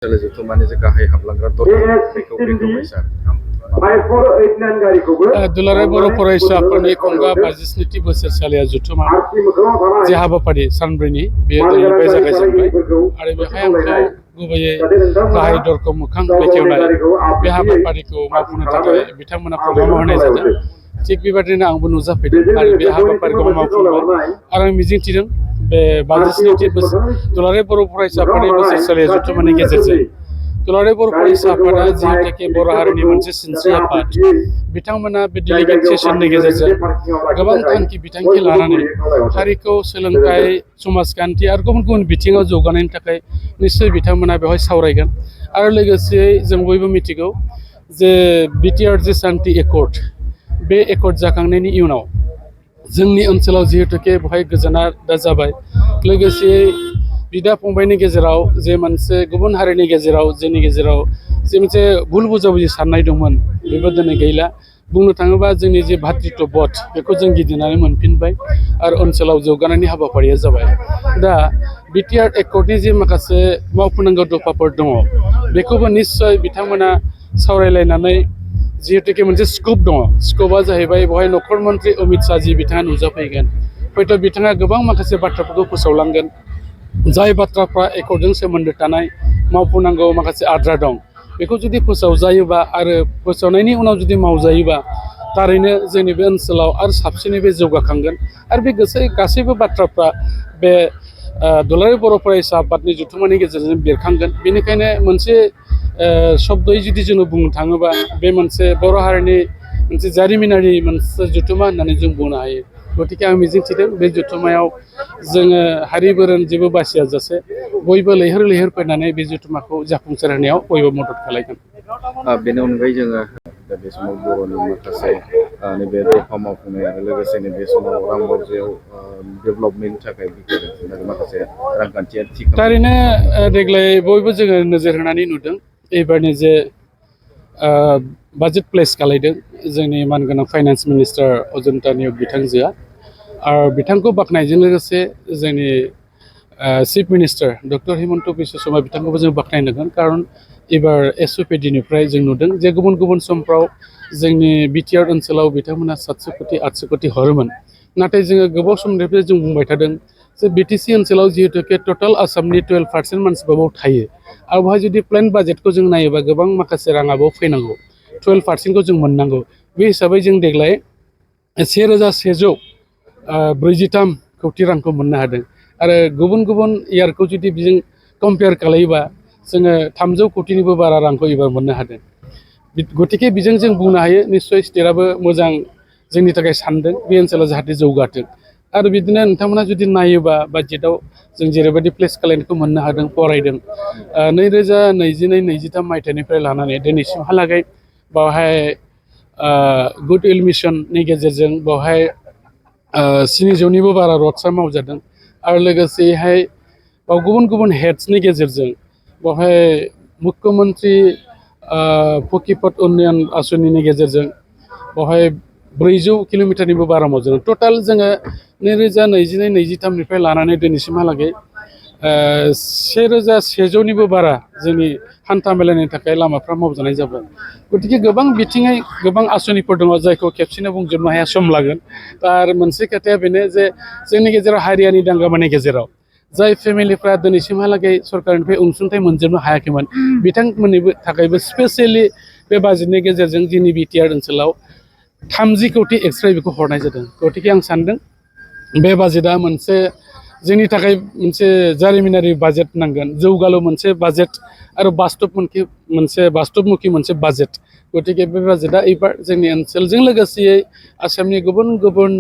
जथुमानि जे गाहाय हाबलांग्रा दरखं बेखौ बेखेवबाय सार। दुलाराय बर' फरायसा आफादनि खुंगा 52थि बोसोरसालिया जथुमा जे हाबाफारि सानब्रैनि बेयो दिनैनिफ्राय जागायजेनबाय आरो बेहाय आंखौ गुबैयै गाहाय दरखं मोखां बेखेवनाय बे हाबाफारिखौ मावफुंनो थाखाय बिथांमोना प्रग्रामाव होनाय जादों। थिग बेबायदिनो आंबो नुजाफैदों आरो बे हाबाफारिखौ मावफुंबाय आरो आं मिजिंथिदों बे 52थि दुलाराय बर' फरायसा आफादनि बोसोरसालिया जथुमानि गेजेरजों दुलाराय बर' फरायसा आफादा जिहेतुके बर' हारिनि मोनसे सिनस्रि आफाद बिथांमोना बे डेलिगेट सेसननि गेजेरजों गोबां थांखि बिथांखि लानानै हारिखौ सोलोंथाइ समाजखान्थि आरो गुबुन गुबुन बिथिङाव जौगानायनि थाखाय निश्चय बिथांमोना बेवहाय सावरायगोन आरो लोगोसेयै जों बयबो मिथिगौ जे बिटिआर जे शान्ति एकर्ड बे एकर्ड जाखांनायनि उनाव जोंनि ओनसोलाव जिहेतुके बेवहाय गोजोना दा जाबाय लोगोसेयै बिदा फंबायनि गेजेराव जे मोनसे गुबुन हारिनि गेजेराव जोंनि गेजेराव जे मोनसे भुल बुजाबुजि साननाय दंमोन बेबो दिनै गैला। बुंनो थाङोबा जोंनि जे भातृत्व बोध बेखौ जों गिदिंनानै मोनफिनबाय आरो ओनसोलाव जौगानायनि हाबाफारिया जाबाय। दा बिटिआर एकर्डनि जे माखासे मावफुंनांगौ दफाफोर दङ बेखौबो निश्चय बिथांमोना सावरायलायनानै जिहेतुके मोनसे स्कप दङ स्कपआ जाहैबाय बेवहाय नखर मन्त्रि अमित शाह जी बिथाङा नुजाफैगोन हयथ' बिथाङा गोबां माखासे बाथ्राफोरखौ फोसावलांगोन जाय बाथ्राफ्रा एकर्डजों सोमोन्दो थानाय मावफुंनांगौ माखासे आद्रा दं बेखौ जुदि फोसावजायोबा आरो फोसावनायनि उनाव जुदि मावजायोबा थारैनो जोंनि बे ओनसोलाव आरो साबसिनै बे जौगाखांगोन आरो बे गासैबो बाथ्राफ्रा बे दुलाराय बर' फरायसा आफादनि जथुमानि गेजेरजों बेरखांगोन। बेनिखायनो मोनसे शब्दयै जुदि जोङो बुंनो थाङोबा बे मोनसे बर' हारिनि मोनसे जारिमिनारि मोनसे जथुमा होननानै जों बुंनो हायो। गतिके आं मिजिंथिदों बे जथुमायाव जोङो हारि बोरोन जेबो बासियाजासे बयबो लैहोर लैहोर फैनानै बे जथुमाखौ जाफुंसार होनायाव बयबो मदद खालामगोन। बेनि अनगायै जोङो बे समाव बर'नि माखासे नैबे दफा मावफुंनाय आरो लोगोसे नैबे समाव रां बावजायाव डेभेलपमेन्टनि थाखाय माखासे रांखान्थियारि थि थारैनो देग्लाय बयबो जोङो नोजोर होनानै नुदों एबारनि जे बाजेट प्लेस खालायदों जोंनि मानगोनां फाइनान्स मिनिस्टार अजन्ता नियग बिथांजोआ आरो बिथांखौ बाख्नायजों लोगोसे जोंनि chief minister doctor Himanta Biswa Sarma बिथांखौबो जों बाख्नायनांगोन खारन एबार एसअपिडिनिफ्राय जों नुदों जे गुबुन गुबुन समफ्राव जोंनि बिटिआर ओनसोलाव बिथांमोना 700 कोटि 800 कोटि हरोमोन नाथाय जोङो गोबाव समनिफ्राय जों बुंबाय थादों जे बिटिसि ओनसोलाव जिहेतुके टोटाल आसामनि 12% मानसिफ्राबो थायो आरो बेवहाय जुदि प्लेन बाजेटखौ जों नायोबा गोबां माखासे राङाबो फैनांगौ 12%खौ जों मोननांगौ। बे हिसाबै जों देग्लाय 1143 कोटि रांखौ मोननो हादों आरो गुबुन गुबुन इयारखौ जुदि बेजों कम्पेयार खालायोबा जोङो 300 कोटिनिबो बारा रांखौ एबार मोननो हादों। गतिके बेजों जों बुंनो हायो निश्चय स्टेटआबो मोजां जोंनि थाखाय सानदों बे ओनसोलाव जाहाथे जौगाथों आरो बिदिनो नोंथांमोना जुदि नायोबा बाजेटआव जों जेरैबायदि प्लेस खालायनायखौ मोननो हादों फरायदों 2022-23 मायथाइनिफ्राय लानानै दिनैसिमहालागै बेवहाय गुड विल मिशननि गेजेरजों बेवहाय 700निबो बारा रडसा मावजादों आरो लोगोसेहाय गुबुन गुबुन हेड्सनि गेजेरजों बेवहाय मुख्यमन्त्रि फकिपथ उन्नयन आसनिनि गेजेरजों बेवहाय 400 किल'मिटारनिबो बारा मावजादों। टोटाल जोङो 2022-23निफ्राय लानानै दिनैसिमहालागै 1100निबो बारा जोंनि हान्था मेलानि थाखाय लामाफ्रा मावजानाय जाबाय। गतिके गोबां बिथिङै गोबां आसनिफोर दङ जायखौ खेबसेनो बुंजोबनो हाया सम लागोन। दा आरो मोनसे खोथाया बेनो जे जोंनि गेजेराव हारियानि दांगामानि गेजेराव जाय फेमिलिफ्रा दिनैसिमहालागै सरकारनिफ्राय अनसुंथाइ मोनजोबनो हायाखैमोन बिथांमोननि थाखायबो स्पेसियेलि बे बाजेटनि गेजेरजों जोंनि बिटिआर ओनसोलाव 30 कोटि एक्सट्रा बेखौ हरनाय जादों। गतिके आं सानदों बे बाजेटआ मोनसे जोंनि थाखाय मोनसे जारिमिनारि बाजेट नांगोन जौगालु मोनसे बाजेट आरो बास्तबमुखि मोनसे बाजेट। गतिके बे बाजेटआ एबार जोंनि ओनसोलजों लोगोसेयै आसामनि गुबुन गुबुन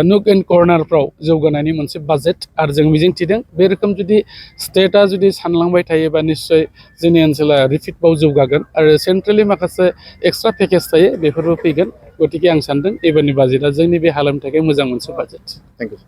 नुक एन्ड कर्नारफ्राव जौगानायनि मोनसे बाजेट आरो जों मिजिंथिदों बे रोखोम जुदि स्टेटआ जुदि सानलांबाय थायोबा निश्चय जोंनि ओनसोला रिपिटबाव जौगागोन आरो सेन्ट्रेलि माखासे एक्सट्रा पेकेज थायो बेफोरबो फैगोन। गतिके आं सानदों एबारनि बाजेटआ जोंनि बे हालामनि थाखाय मोजां मोनसे बाजेट। Thank you.